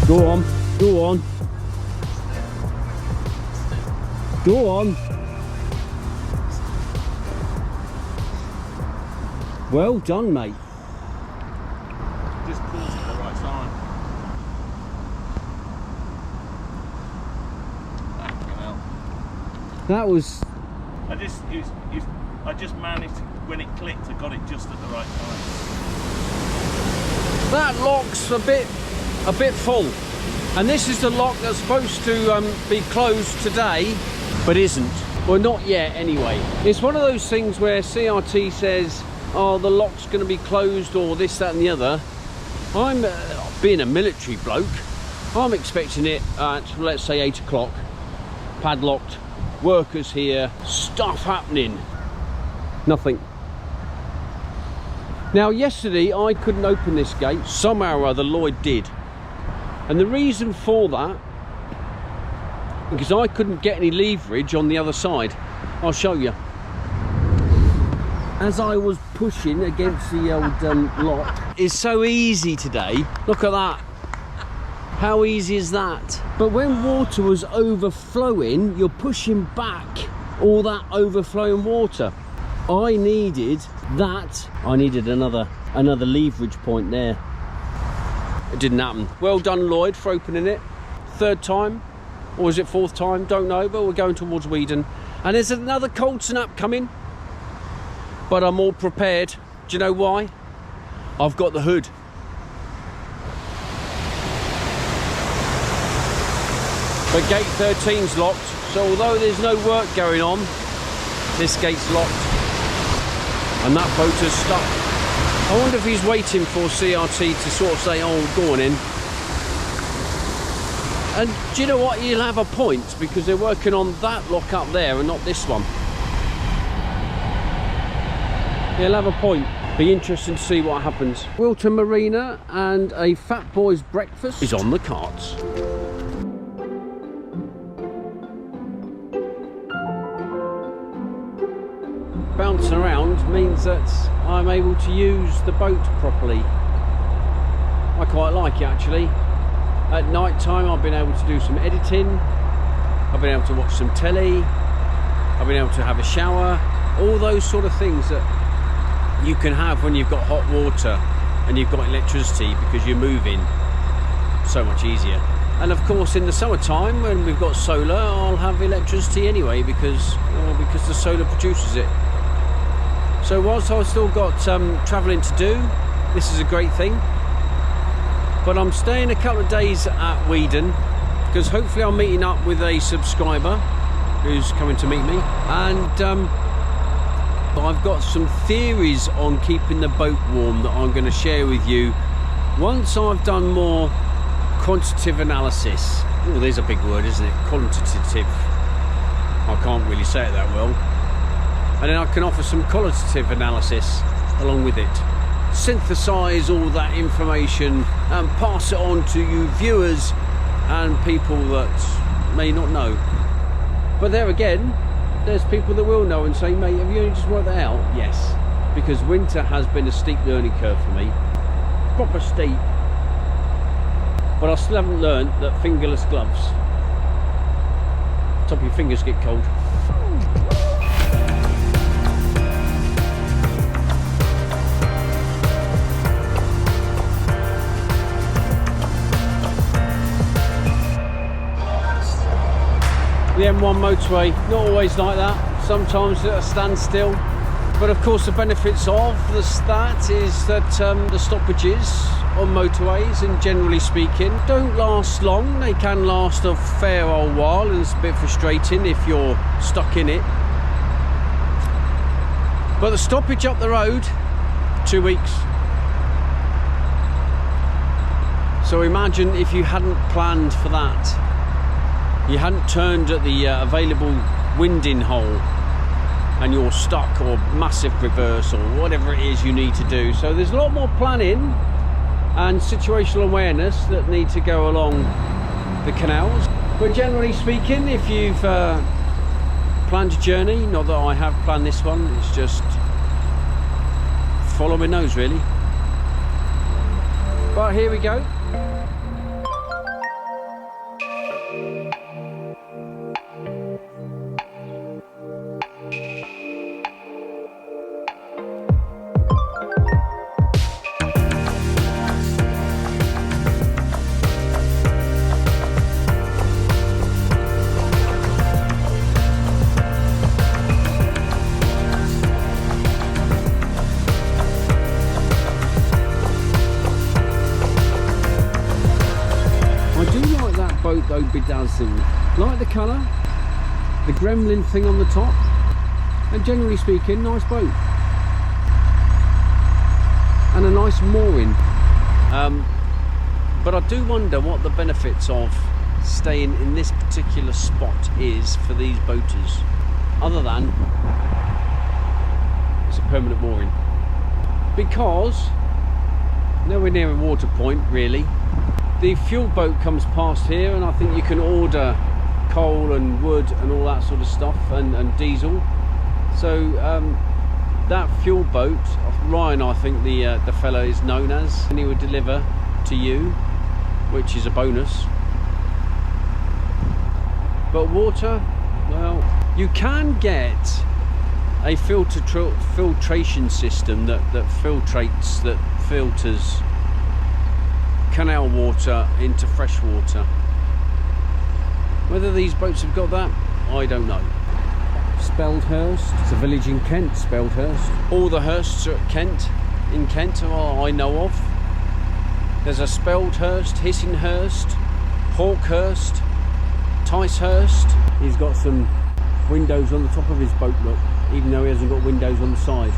Go on, go on. Go on. Well done, mate. Just caught at the right time. That was... I just managed, when it clicked, I got it just at the right time. That lock's a bit full. And this is the lock that's supposed to be closed today, but isn't. Well, not yet anyway. It's one of those things where CRT says, oh, the lock's going to be closed or this, that and the other. I'm, being a military bloke, I'm expecting it at, let's say, 8 o'clock, padlocked, workers here, stuff happening. Nothing. Now, yesterday I couldn't open this gate. Somehow or other Lloyd did. And the reason for that, because I couldn't get any leverage on the other side. I'll show you. As I was pushing against the old lock. It's so easy today. Look at that. How easy is that? But when water was overflowing, you're pushing back all that overflowing water. I needed that. I needed another leverage point there. It didn't happen. Well done, Lloyd, for opening it. Third time, or is it fourth time? Don't know, but we're going towards Weedon. And there's another cold snap coming. But I'm all prepared. Do you know why? I've got the hood. But gate 13's locked. So although there's no work going on, this gate's locked. And that boat is stuck. I wonder if he's waiting for CRT to sort of say, oh, go on in. And do you know what? He'll have a point because they're working on that lock up there and not this one. He'll have a point. Be interesting to see what happens. Wilton Marina and a Fat Boy's breakfast is on the cards. Bouncing around means that I'm able to use the boat properly. I quite like it actually. At night time I've been able to do some editing, I've been able to watch some telly, I've been able to have a shower, all those sort of things that you can have when you've got hot water and you've got electricity because you're moving. So much easier. And of course in the summertime when we've got solar, I'll have electricity anyway because the solar produces it. So whilst I've still got travelling to do, this is a great thing. But I'm staying a couple of days at Weedon because hopefully I'm meeting up with a subscriber who's coming to meet me. And I've got some theories on keeping the boat warm that I'm going to share with you once I've done more quantitative analysis. Oh, there's a big word, isn't it? Quantitative. I can't really say it that well. And then I can offer some qualitative analysis along with it. Synthesize all that information and pass it on to you viewers and people that may not know. But there again, there's people that will know and say, mate, have you only just worked that out? Yes, because winter has been a steep learning curve for me. Proper steep. But I still haven't learned that fingerless gloves. Top of your fingers get cold. The M1 motorway, not always like that. sometimes at a standstill. But of course the benefits of that is that the stoppages on motorways, and generally speaking, don't last long. They can last a fair old while, and it's a bit frustrating if you're stuck in it. But the stoppage up the road, 2 weeks. So imagine if you hadn't planned for that, you hadn't turned at the available winding hole, and you're stuck, or massive reverse, or whatever it is you need to do. So there's a lot more planning and situational awareness that need to go along the canals. But generally speaking, if you've planned a journey, not that I have planned this one, it's just follow my nose really. But here we go. Boat though bedazzled, like the colour, the gremlin thing on the top, and generally speaking, nice boat and a nice mooring. But I do wonder what the benefits of staying in this particular spot is for these boaters, other than it's a permanent mooring, because nowhere near a water point really. The fuel boat comes past here, and I think you can order coal and wood and all that sort of stuff, and diesel. So that fuel boat, Ryan, I think the fellow is known as, and he would deliver to you, which is a bonus. But water, well, you can get a filtration system that filters canal water into fresh water. Whether these boats have got that, I don't know. Speldhurst, it's a village in Kent, Speldhurst. All the Hursts are in Kent, I know of. There's a Speldhurst, Hissinghurst, Hawkhurst, Ticehurst. He's got some windows on the top of his boat, look, even though he hasn't got windows on the side.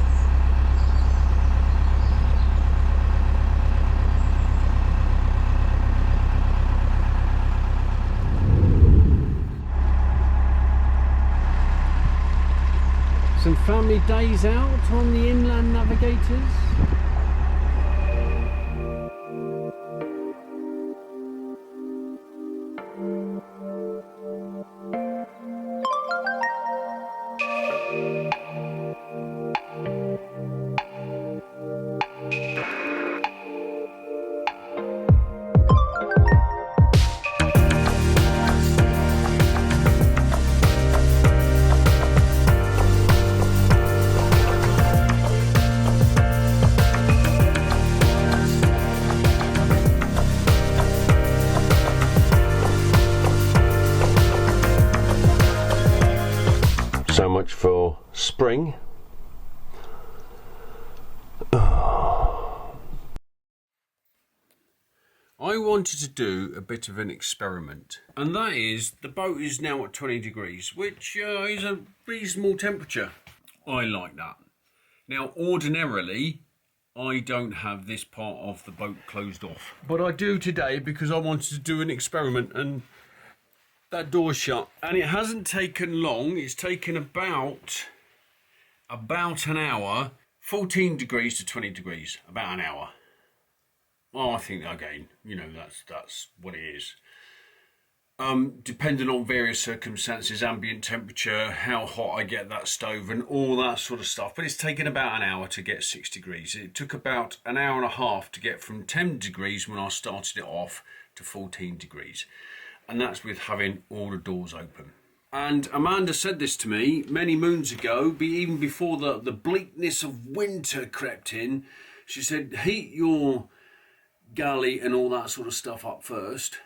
Some family days out on the inland navigators. So much for spring. I wanted to do a bit of an experiment, and that is, the boat is now at 20 degrees, which is a reasonable temperature. I like that. Now, ordinarily, I don't have this part of the boat closed off, but I do today because I wanted to do an experiment, and that door's shut, and it hasn't taken long. It's taken about an hour, 14 degrees to 20 degrees, about an hour. Well, I think, again, you know, that's what it is. Depending on various circumstances, ambient temperature, how hot I get that stove, and all that sort of stuff. But it's taken about an hour to get 6 degrees. It took about an hour and a half to get from 10 degrees when I started it off to 14 degrees. And that's with having all the doors open. And Amanda said this to me many moons ago, even before the bleakness of winter crept in. She said, heat your galley and all that sort of stuff up first,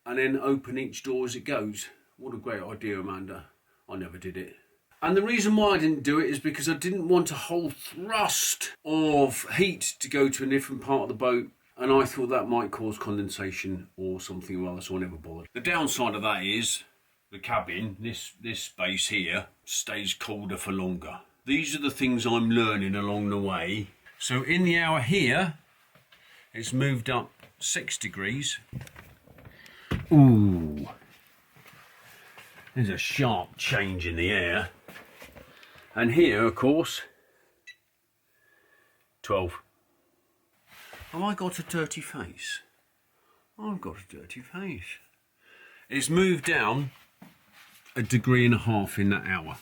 and then open each door as it goes. What a great idea, Amanda. I never did it. And the reason why I didn't do it is because I didn't want a whole thrust of heat to go to a different part of the boat, and I thought that might cause condensation or something or other, so I never bothered. The downside of that is the cabin, this space here, stays colder for longer. These are the things I'm learning along the way. So in the hour here, it's moved up 6 degrees. Ooh, there's a sharp change in the air. And here, of course, 12. Have I got a dirty face? I've got a dirty face. It's moved down 1.5 degrees in that hour.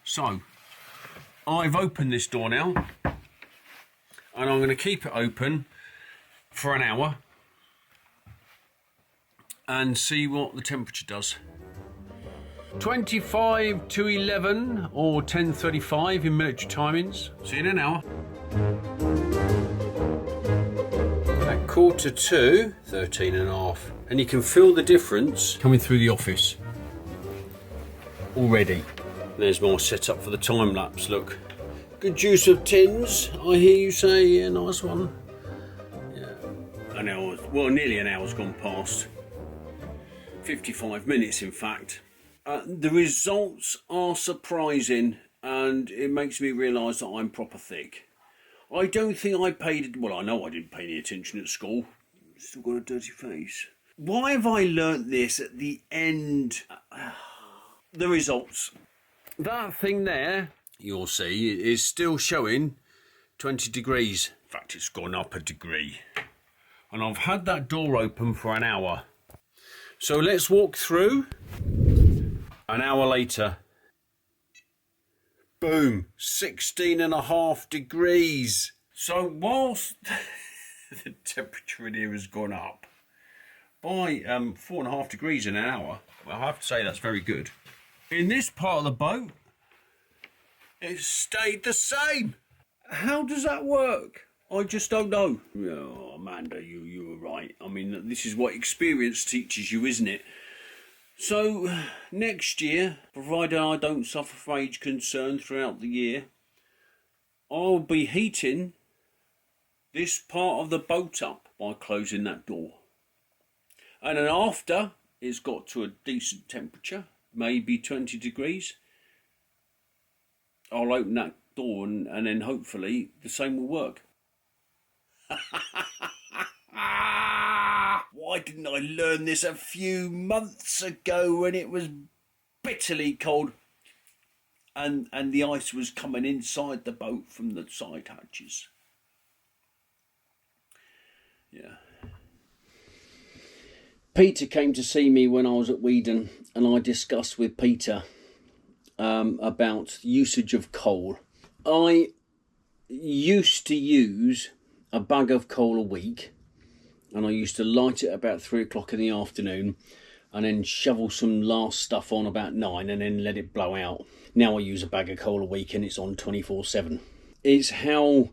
So, I've opened this door now, and I'm going to keep it open for an hour and see what the temperature does. 25 to 11 or 10:35 in military timings. See you in an hour. At 1:45, 13.5. And you can feel the difference coming through the office already. There's more setup for the time lapse, look. Good use of tins, I hear you say. Yeah, nice one. Yeah. An hour, well, nearly an hour's gone past. 55 minutes, in fact. The results are surprising, and it makes me realise that I'm proper thick. I don't think I paid, well, I know I didn't pay any attention at school. Still got a dirty face. Why have I learnt this at the end? The results. That thing there, you'll see, is still showing 20 degrees. In fact, it's gone up 1 degree. And I've had that door open for an hour. So let's walk through. An hour later, boom, 16.5 degrees. So whilst the temperature in here has gone up by 4.5 degrees in an hour, well, I have to say that's very good. In this part of the boat, it's stayed the same. How does that work? I just don't know. Oh, Amanda, you were right. I mean, this is what experience teaches you, isn't it? So, next year, provided I don't suffer from age concern throughout the year, I'll be heating this part of the boat up by closing that door. And then after it's got to a decent temperature, maybe 20 degrees, I'll open that door and then hopefully the same will work. Why didn't I learn this a few months ago when it was bitterly cold and the ice was coming inside the boat from the side hatches? Yeah. Peter came to see me when I was at Weedon, and I discussed with Peter about usage of coal. I used to use a bag of coal a week, and I used to light it about 3 o'clock in the afternoon and then shovel some last stuff on about 9 and then let it blow out. Now I use a bag of coal a week and it's on 24/7. It's how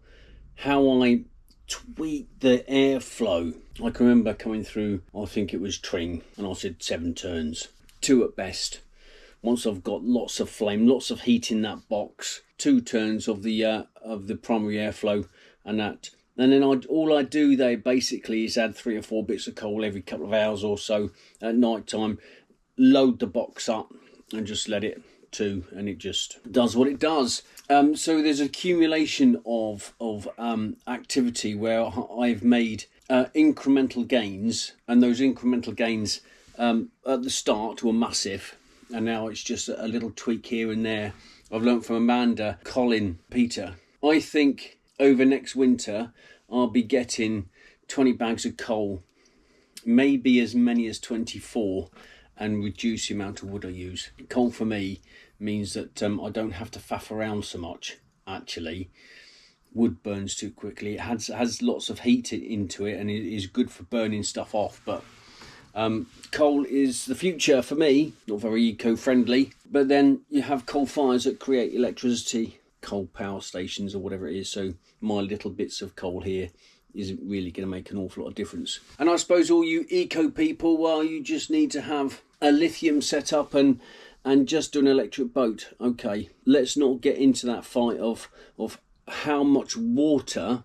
I tweak the airflow. I can remember coming through, I think it was Tring, and I said 7 turns, 2 at best. Once I've got lots of flame, lots of heat in that box, 2 turns of the primary airflow, and then all I do there basically is add 3 or 4 bits of coal every couple of hours or so at night time, load the box up and just let it to, and it just does what it does. So there's accumulation of activity where I've made incremental gains, and those incremental gains at the start were massive, and now it's just a little tweak here and there. I've learnt from Amanda, Colin, Peter. I think over next winter I'll be getting 20 bags of coal, maybe as many as 24, and reduce the amount of wood I use. Coal for me means that I don't have to faff around so much, actually. Wood burns too quickly. It has lots of heat into it, and it is good for burning stuff off, but coal is the future for me. Not very eco-friendly, but then you have coal fires that create electricity, coal power stations or whatever it is, so my little bits of coal here isn't really going to make an awful lot of difference. And I suppose all you eco people, well, you just need to have a lithium set up and and just do an electric boat. Okay, let's not get into that fight of how much water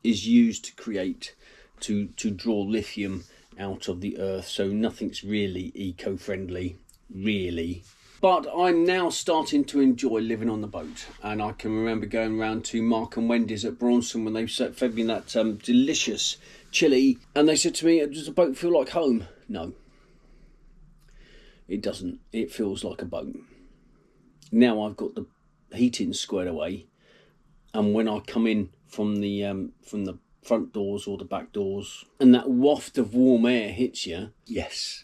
is used to create, to draw lithium out of the earth. So nothing's really eco-friendly, really. But I'm now starting to enjoy living on the boat, and I can remember going round to Mark and Wendy's at Braunson when they fed me that delicious chili, and they said to me, does the boat feel like home? No, it doesn't. It feels like a boat. Now I've got the heating squared away, and when I come in from the front doors or the back doors, and that waft of warm air hits you, yes,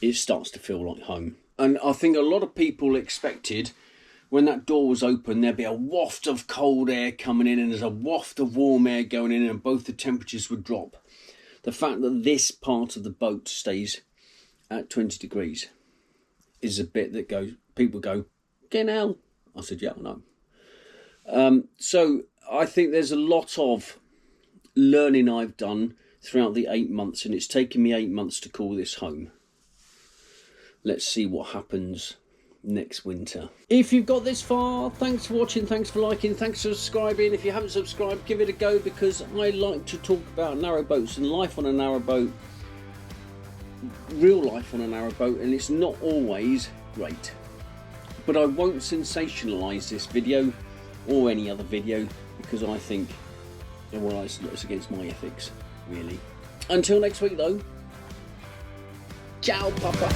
it starts to feel like home. And I think a lot of people expected when that door was open, there'd be a waft of cold air coming in and there's a waft of warm air going in, and both the temperatures would drop. The fact that this part of the boat stays at 20 degrees is a bit that people go, Canal. I said, yeah, I know. So I think there's a lot of learning I've done throughout the 8 months, and it's taken me 8 months to call this home. Let's see what happens next winter. If you've got this far, thanks for watching, thanks for liking, thanks for subscribing. If you haven't subscribed, give it a go, because I like to talk about narrowboats and life on a narrowboat, real life on a narrowboat, and it's not always great. But I won't sensationalise this video or any other video, because I think, well, it's against my ethics, really. Until next week though, ciao papa.